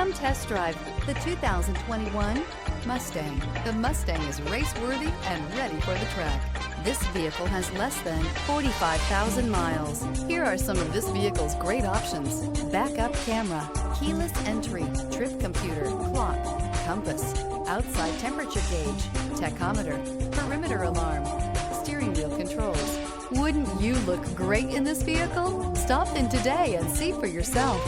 Come test drive the 2021 Mustang. The Mustang is race-worthy and ready for the track. This vehicle has less than 45,000 miles. Here are some of this vehicle's great options: backup camera, keyless entry, trip computer, clock, compass, outside temperature gauge, tachometer, perimeter alarm, steering wheel controls. Wouldn't you look great in this vehicle? Stop in today and see for yourself.